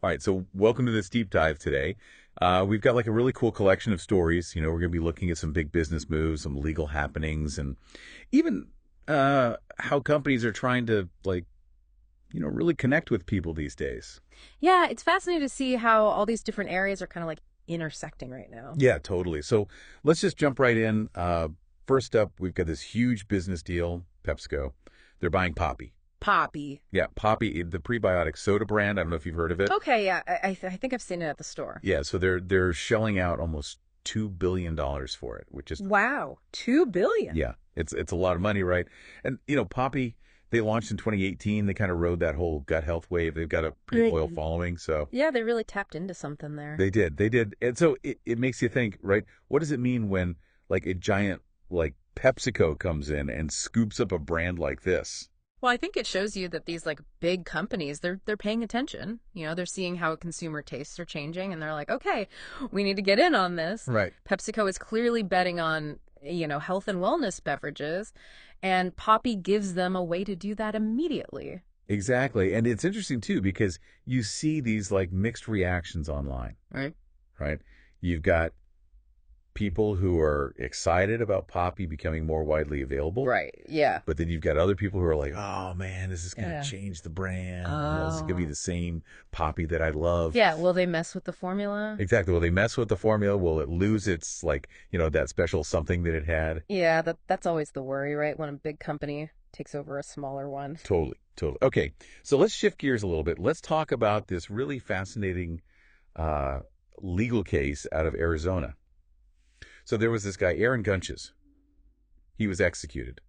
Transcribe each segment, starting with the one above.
All right, so welcome to this deep dive today. We've got like a really cool collection of stories. We're going to be looking at some big business moves, some legal happenings, and even how companies are trying to really connect with people these days. Yeah, it's fascinating to see how all these different areas are kind of like intersecting right now. Yeah, totally. So let's just jump right in. First up, we've got this huge business deal, PepsiCo. They're buying Poppi. Poppi. Yeah, Poppi, the prebiotic soda brand. I don't know if you've heard of it. Okay, yeah, I think I've seen it at the store. Yeah, so they're shelling out almost $2 billion for it, which is Wow, 2 billion. yeah, it's a lot of money, right? And Poppi, they launched in 2018. They kind of rode that whole gut health wave. They've got a pretty Right. loyal following, so Yeah, they really tapped into something there. they did. And so it makes you think, right? What does it mean when like a giant like PepsiCo comes in and scoops up a brand like this? Well, I think it shows you that these like big companies, they're paying attention. They're seeing how consumer tastes are changing and they're like, "Okay, we need to get in on this." Right. PepsiCo is clearly betting on, health and wellness beverages, and Poppi gives them a way to do that immediately. Exactly. And it's interesting too because you see these like mixed reactions online, Right? right? You've got people who are excited about Poppi becoming more widely available. Right. Yeah. But then you've got other people who are like, oh man, this is going to Yeah. change the brand. This is going to be Oh. the same Poppi that I love. Yeah, will they mess with the formula? Exactly. Will they mess with the formula? Will it lose its that special something that it had? Yeah, that's always the worry, right? When a big company takes over a smaller one. Totally. Totally. Okay. So let's shift gears a little bit. Let's talk about this really fascinating uh, legal case out of Arizona. So there was this guy, Aaron Gunches. He was executed.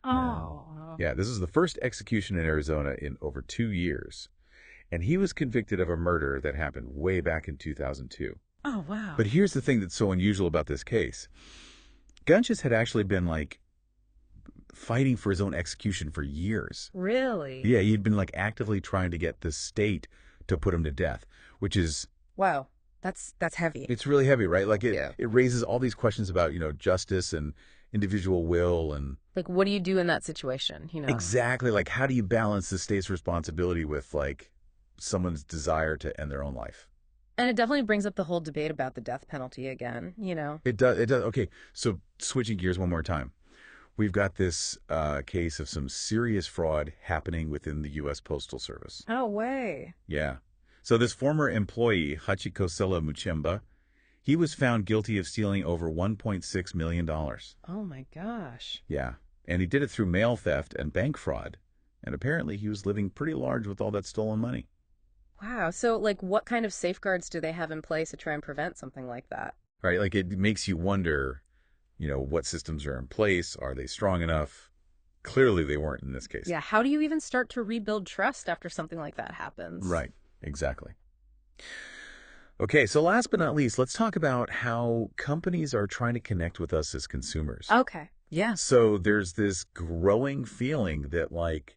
Oh. Yeah, this is the first execution in Arizona in over 2 years. And he was convicted of a murder that happened way back in 2002. Oh, wow. But here's the thing that's so unusual about this case. Gunches had actually been like fighting for his own execution for years. Really? Yeah, he'd been like actively trying to get the state to put him to death, which is Wow. That's heavy. it's really heavy, right? Like Yeah. it raises all these questions about, justice and individual will and Like, what do you do in that situation, exactly like how do you balance the state's responsibility with like someone's desire to end their own life? And it definitely brings up the whole debate about the death penalty again. It does. It does. Okay, so switching gears one more time. We've got this case of some serious fraud happening within the U.S. Postal Service. No way. Yeah. So this former employee, Hachikosela Muchemba, he was found guilty of stealing over $1.6 million. Oh my gosh. Yeah. And he did it through mail theft and bank fraud. And apparently he was living pretty large with all that stolen money. Wow. So, like, what kind of safeguards do they have in place to try and prevent something like that? Right? Like it makes you wonder, what systems are in place? Are they strong enough? Clearly they weren't in this case. Yeah. How do you even start to rebuild trust after something like that happens? Right. Exactly. Okay, so last but not least, let's talk about how companies are trying to connect with us as consumers. Okay. Yeah. So there's this growing feeling that like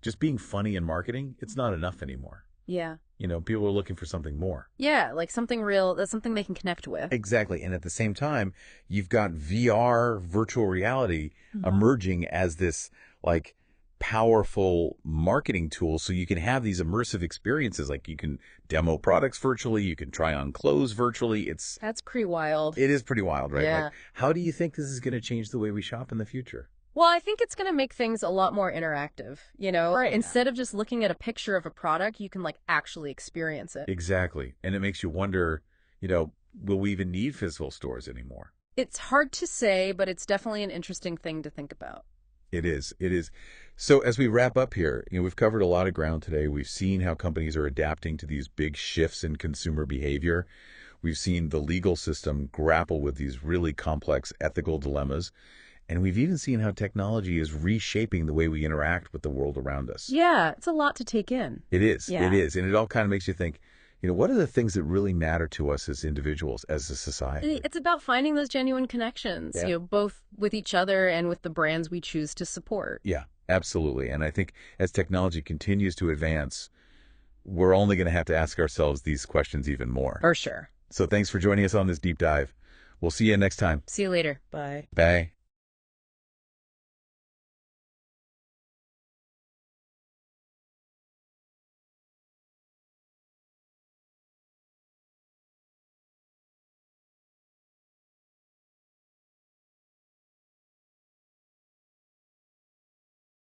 just being funny in marketing, it's not enough anymore. Yeah. People are looking for something more. Yeah, like something real, that's something they can connect with. Exactly. And at the same time, you've got VR, virtual reality, emerging as this like powerful marketing tool so you can have these immersive experiences. Like you can demo products virtually, you can try on clothes virtually. That's pretty wild. It is pretty wild, right? Yeah. Like, how do you think this is going to change the way we shop in the future? Well, I think it's going to make things a lot more interactive. Right. Instead of just looking at a picture of a product, you can like actually experience it. Exactly. And it makes you wonder, will we even need physical stores anymore? It's hard to say, but it's definitely an interesting thing to think about. It is. It is. So as we wrap up here, we've covered a lot of ground today. We've seen how companies are adapting to these big shifts in consumer behavior. We've seen the legal system grapple with these really complex ethical dilemmas. And we've even seen how technology is reshaping the way we interact with the world around us. Yeah, it's a lot to take in. It is. Yeah. It is. And it all kind of makes you think, what are the things that really matter to us as individuals, as a society? It's about finding those genuine connections, Yeah. both with each other and with the brands we choose to support. Yeah, absolutely. And I think as technology continues to advance, we're only going to have to ask ourselves these questions even more. For sure. So thanks for joining us on this deep dive. We'll see you next time. See you later. Bye. Bye.